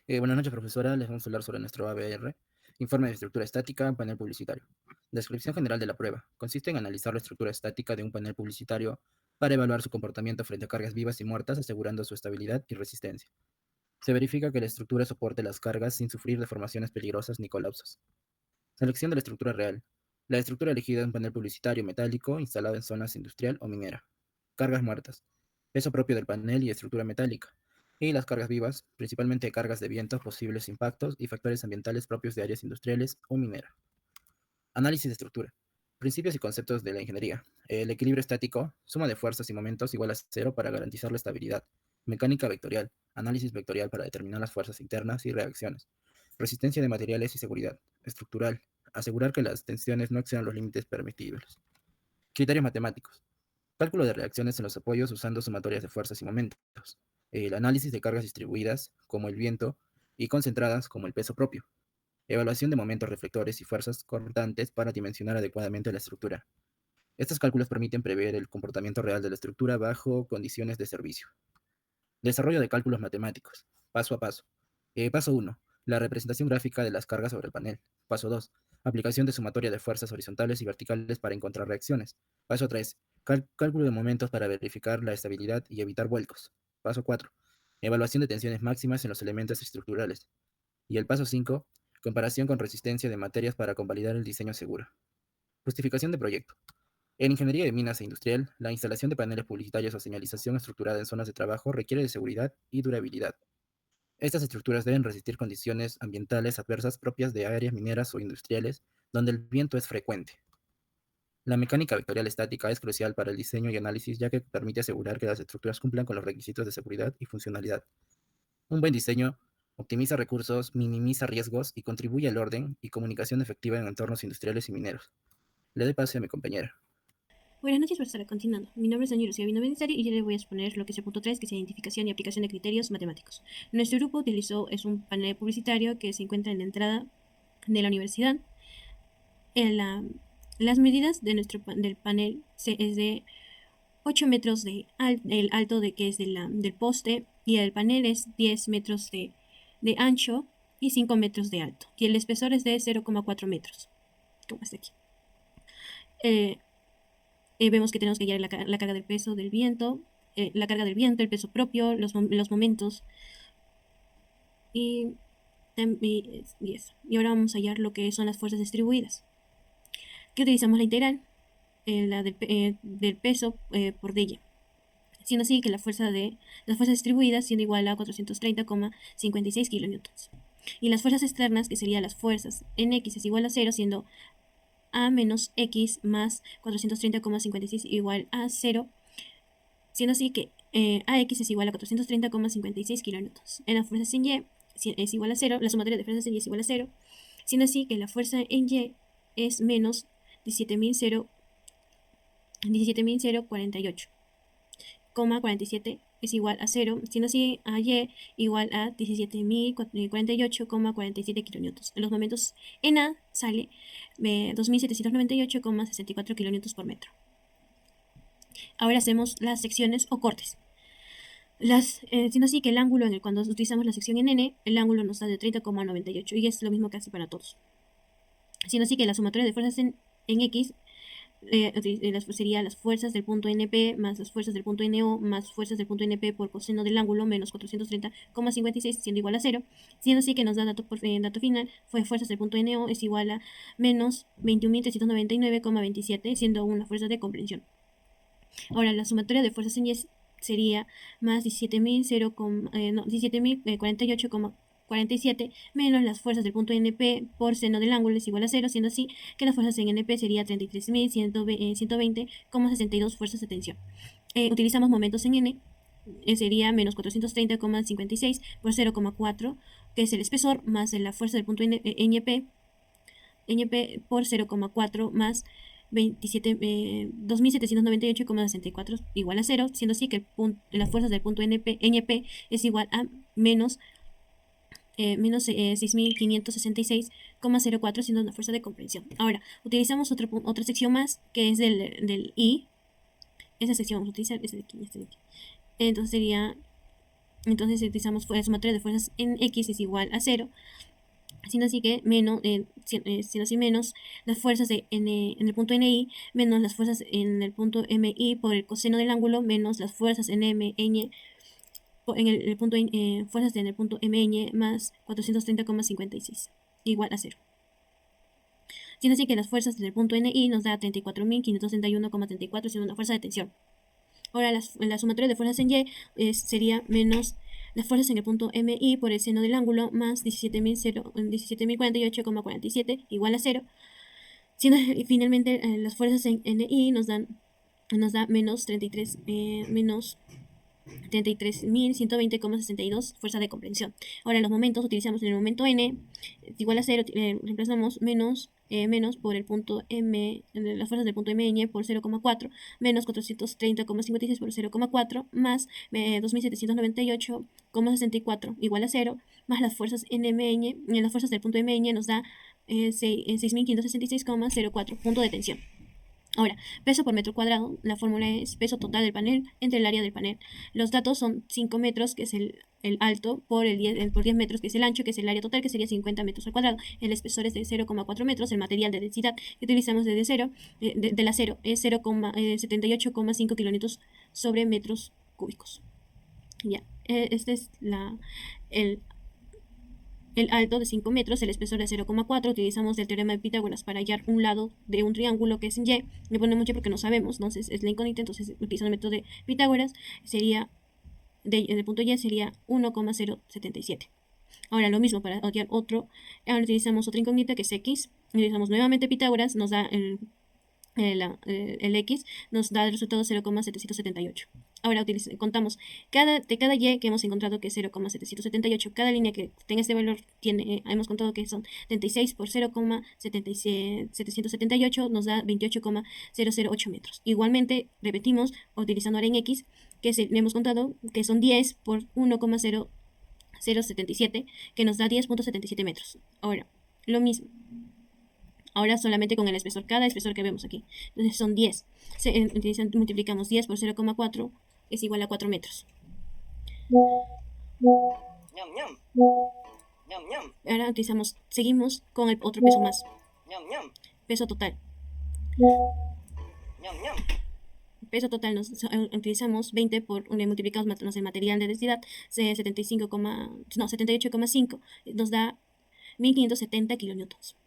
Buenas noches, profesora. Les vamos a hablar sobre nuestro ABR, informe de estructura estática, panel publicitario. Descripción general de la prueba. Consiste en analizar la estructura estática de un panel publicitario para evaluar su comportamiento frente a cargas vivas y muertas, asegurando su estabilidad y resistencia. Se verifica que la estructura soporte las cargas sin sufrir deformaciones peligrosas ni colapsos. Selección de la estructura real. La estructura elegida es un panel publicitario metálico instalado en zonas industrial o minera. Cargas muertas. Peso propio del panel y estructura metálica. Y las cargas vivas, principalmente cargas de viento, posibles impactos y factores ambientales propios de áreas industriales o minera. Análisis de estructura. Principios y conceptos de la ingeniería. El equilibrio estático, suma de fuerzas y momentos igual a cero para garantizar la estabilidad. Mecánica vectorial. Análisis vectorial para determinar las fuerzas internas y reacciones. Resistencia de materiales y seguridad. Estructural. Asegurar que las tensiones no excedan los límites permitibles. Criterios matemáticos. Cálculo de reacciones en los apoyos usando sumatorias de fuerzas y momentos. El análisis de cargas distribuidas, como el viento, y concentradas, como el peso propio. Evaluación de momentos reflectores y fuerzas cortantes para dimensionar adecuadamente la estructura. Estos cálculos permiten prever el comportamiento real de la estructura bajo condiciones de servicio. Desarrollo de cálculos matemáticos. Paso a paso. Paso 1. La representación gráfica de las cargas sobre el panel. Paso 2. Aplicación de sumatoria de fuerzas horizontales y verticales para encontrar reacciones. Paso 3. Cálculo de momentos para verificar la estabilidad y evitar vuelcos. Paso 4. Evaluación de tensiones máximas en los elementos estructurales. Y el paso 5. Comparación con resistencia de materias para convalidar el diseño seguro. Justificación de proyecto. En ingeniería de minas e industrial, la instalación de paneles publicitarios o señalización estructurada en zonas de trabajo requiere de seguridad y durabilidad. Estas estructuras deben resistir condiciones ambientales adversas propias de áreas mineras o industriales donde el viento es frecuente. La mecánica vectorial estática es crucial para el diseño y análisis ya que permite asegurar que las estructuras cumplan con los requisitos de seguridad y funcionalidad. Un buen diseño optimiza recursos, minimiza riesgos y contribuye al orden y comunicación efectiva en entornos industriales y mineros. Le doy pase a mi compañera. Buenas noches, profesora. Continuando. Mi nombre es Daniel Lucía Vino Benisario y yo le voy a exponer lo que es el punto 3, que es identificación y aplicación de criterios matemáticos. Nuestro grupo es un panel publicitario que se encuentra en la entrada de la universidad. Las medidas del panel es de 8 metros el alto de que es del poste, y el panel es 10 metros de ancho y 5 metros de alto. Y el espesor es de 0,4 metros, como está aquí. Vemos que tenemos que hallar la carga del peso del viento, la carga del viento, el peso propio, los momentos y, y eso. Y ahora vamos a hallar lo que son las fuerzas distribuidas. Que utilizamos la integral, del peso por dY, siendo así que las fuerzas distribuidas siendo igual a 430,56 kilonewtons. Y las fuerzas externas, que serían las fuerzas en X es igual a 0, siendo A menos X más 430,56 igual a 0, siendo así que AX es igual a 430,56 kilonewtons. En las fuerzas en Y es igual a 0, la sumatoria de fuerzas en Y es igual a 0, siendo así que la fuerza en Y es menos 17.048,47 es igual a 0, siendo así a Y igual a 17.048,47 kilonewtons. En los momentos en A sale 2.798,64 kilonewtons por metro. Ahora hacemos las secciones o cortes. Siendo así que el ángulo cuando utilizamos la sección en N, el ángulo nos da de 30,98 y es lo mismo que hace para todos. Siendo así que la sumatoria de fuerzas en X sería las fuerzas del punto NP más las fuerzas del punto NO más fuerzas del punto NP por coseno del ángulo menos 430,56 siendo igual a 0, siendo así que nos da dato final, fue fuerzas del punto NO es igual a menos 21.399,27 siendo una fuerza de comprensión. Ahora la sumatoria de fuerzas en Y sería más 17.048,47 menos las fuerzas del punto NP por seno del ángulo es igual a 0, siendo así que las fuerzas en NP sería 33.120,62 fuerzas de tensión. Utilizamos momentos en N, sería menos 430,56 por 0,4, que es el espesor, más la fuerza del punto NP por 0,4 más 2.798,64 igual a 0, siendo así que las fuerzas del punto NP es igual a menos 6.566,04 siendo una fuerza de comprensión. Ahora, utilizamos otra sección más que es del I. Esa sección vamos a utilizar, este de aquí. Entonces sería Entonces utilizamos la sumatoria de fuerzas en X es igual a 0, siendo así que menos, siendo así menos las fuerzas en el punto NI menos las fuerzas en el punto MI por el coseno del ángulo menos las fuerzas en MN en el punto fuerzas en el punto MN más 430,56 igual a 0. Siendo así que las fuerzas del punto NI nos da 34.531,34 siendo una fuerza de tensión. Ahora la sumatoria de fuerzas en Y sería menos las fuerzas en el punto MI por el seno del ángulo más 17.048,47 igual a 0. Siendo finalmente las fuerzas en NI nos da menos 33.120,62 fuerza de comprensión. Ahora en los momentos utilizamos en el momento n igual a 0, reemplazamos menos por el punto m, las fuerzas del punto mn por 0,4 menos 430,56 por 0,4 más 2.798,64 igual a 0 más las fuerzas nmn, las fuerzas del punto mn nos da 6.566,04 punto de tensión. Ahora, peso por metro cuadrado, la fórmula es peso total del panel entre el área del panel. Los datos son 5 metros, que es el alto, por 10 metros, que es el ancho, que es el área total, que sería 50 metros al cuadrado. El espesor es de 0,4 metros, el material de densidad que utilizamos de acero es 0,78,5 kilonewtons sobre metros cúbicos. Ya, este es el alto de 5 metros, el espesor de 0,4. Utilizamos el teorema de Pitágoras para hallar un lado de un triángulo que es en Y. Le ponemos Y porque no sabemos, entonces es la incógnita, entonces utilizando el método de Pitágoras, sería el punto Y sería 1,077. Ahora lo mismo para hallar otro, ahora utilizamos otra incógnita que es X. Utilizamos nuevamente Pitágoras, nos da el X, nos da el resultado 0,778. Ahora contamos de cada Y que hemos encontrado que es 0,778, cada línea que tenga este valor hemos contado que son 36 por 0,778 nos da 28,008 metros. Igualmente, repetimos, utilizando ahora en X, que hemos contado que son 10 por 1,0077, que nos da 10,77 metros. Ahora, lo mismo. Ahora solamente con el espesor, cada espesor que vemos aquí. Entonces son 10. Multiplicamos 10 por 0,4 es igual a 4 metros. Ahora seguimos con el otro peso más. Peso total. Peso total utilizamos 20 por multiplicamos el material de densidad 78,5 nos da 1570 kilonewtons.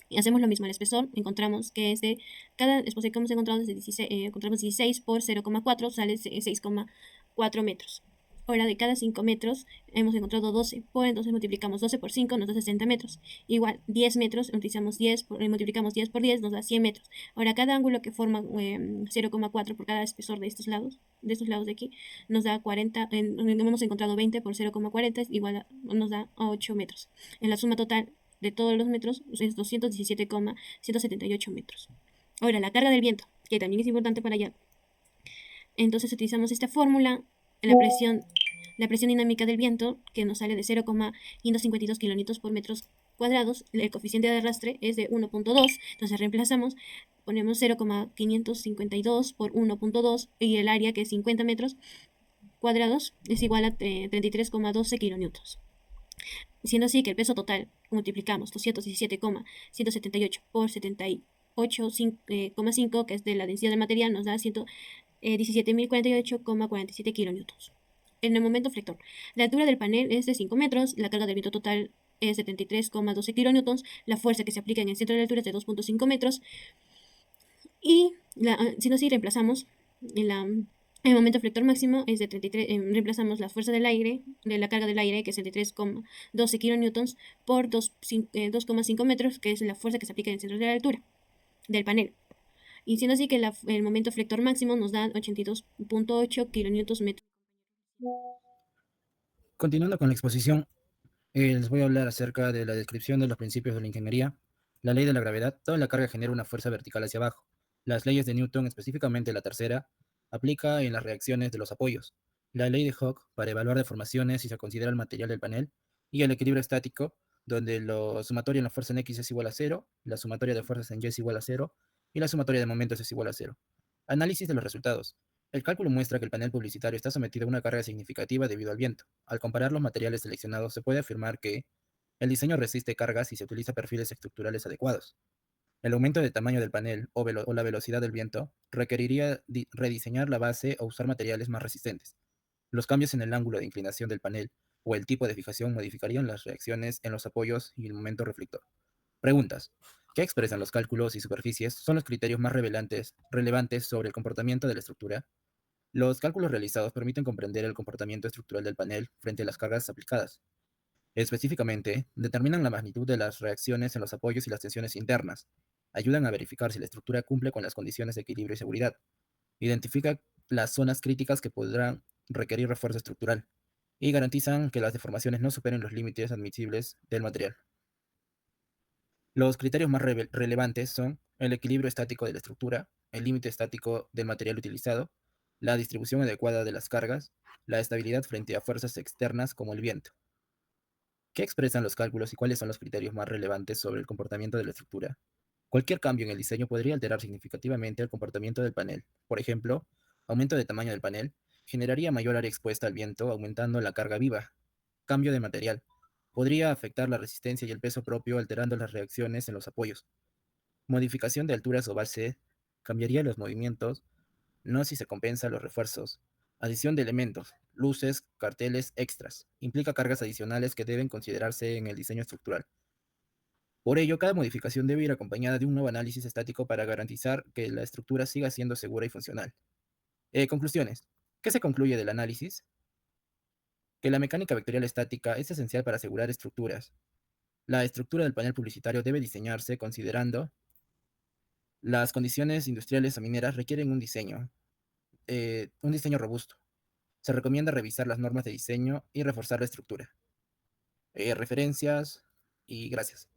Y hacemos lo mismo al espesor, encontramos que es de cada espesor que hemos encontrado es de 16, encontramos 16 por 0,4 sale 6,4 metros. Ahora de cada 5 metros hemos encontrado 12, entonces multiplicamos 12 por 5 nos da 60 metros. Igual 10 metros, utilizamos 10, multiplicamos 10 por 10 nos da 100 metros. Ahora cada ángulo que forma 0,4 por cada espesor de estos lados de aquí, nos da 40, hemos encontrado 20 por 0,40 igual nos da 8 metros. En la suma total de todos los metros es 217,178 metros. Ahora, la carga del viento, que también es importante para allá. Entonces utilizamos esta fórmula, la presión dinámica del viento, que nos sale de 0,552 kilonewtons por metros cuadrados. El coeficiente de arrastre es de 1,2, entonces reemplazamos, ponemos 0,552 por 1,2 y el área, que es 50 metros cuadrados, es igual a 33,12 kilonewtons. Siendo así que el peso total multiplicamos 217,178 por 78,5, que es de la densidad del material, nos da 17.048,47 kilonewtons. En el momento flector, la altura del panel es de 5 metros, la carga del viento total es de 73,12 kilonewtons, la fuerza que se aplica en el centro de la altura es de 2,5 metros, y siendo así reemplazamos el momento flector máximo es de 33, reemplazamos la fuerza del aire, de la carga del aire, que es 33,12 kilonewtons, por 2,5 metros, que es la fuerza que se aplica en el centro de la altura del panel. Y siendo así que el momento flector máximo nos da 82,8 kilonewtons metro. Continuando con la exposición, les voy a hablar acerca de la descripción de los principios de la ingeniería. La ley de la gravedad, toda la carga genera una fuerza vertical hacia abajo. Las leyes de Newton, específicamente la tercera, aplica en las reacciones de los apoyos. La ley de Hooke, para evaluar deformaciones si se considera el material del panel. Y el equilibrio estático, donde la sumatoria en la fuerza en X es igual a 0, la sumatoria de fuerzas en Y es igual a 0, y la sumatoria de momentos es igual a 0. Análisis de los resultados. El cálculo muestra que el panel publicitario está sometido a una carga significativa debido al viento. Al comparar los materiales seleccionados, se puede afirmar que el diseño resiste cargas si se utiliza perfiles estructurales adecuados. El aumento de tamaño del panel o la velocidad del viento requeriría rediseñar la base o usar materiales más resistentes. Los cambios en el ángulo de inclinación del panel o el tipo de fijación modificarían las reacciones en los apoyos y el momento reflector. Preguntas. ¿Qué expresan los cálculos y superficies? Son los criterios más relevantes sobre el comportamiento de la estructura. Los cálculos realizados permiten comprender el comportamiento estructural del panel frente a las cargas aplicadas. Específicamente, determinan la magnitud de las reacciones en los apoyos y las tensiones internas. Ayudan a verificar si la estructura cumple con las condiciones de equilibrio y seguridad. Identifica las zonas críticas que podrán requerir refuerzo estructural y garantizan que las deformaciones no superen los límites admisibles del material. Los criterios más relevantes son el equilibrio estático de la estructura, el límite estático del material utilizado, la distribución adecuada de las cargas, la estabilidad frente a fuerzas externas como el viento. ¿Qué expresan los cálculos y cuáles son los criterios más relevantes sobre el comportamiento de la estructura? Cualquier cambio en el diseño podría alterar significativamente el comportamiento del panel. Por ejemplo, aumento de tamaño del panel generaría mayor área expuesta al viento, aumentando la carga viva. Cambio de material podría afectar la resistencia y el peso propio, alterando las reacciones en los apoyos. Modificación de alturas o base cambiaría los movimientos, no si se compensa los refuerzos. Adición de elementos, luces, carteles extras. Implica cargas adicionales que deben considerarse en el diseño estructural. Por ello, cada modificación debe ir acompañada de un nuevo análisis estático para garantizar que la estructura siga siendo segura y funcional. Conclusiones. ¿Qué se concluye del análisis? Que la mecánica vectorial estática es esencial para asegurar estructuras. La estructura del panel publicitario debe diseñarse considerando las condiciones industriales o mineras requieren un diseño robusto. Se recomienda revisar las normas de diseño y reforzar la estructura. Referencias y gracias.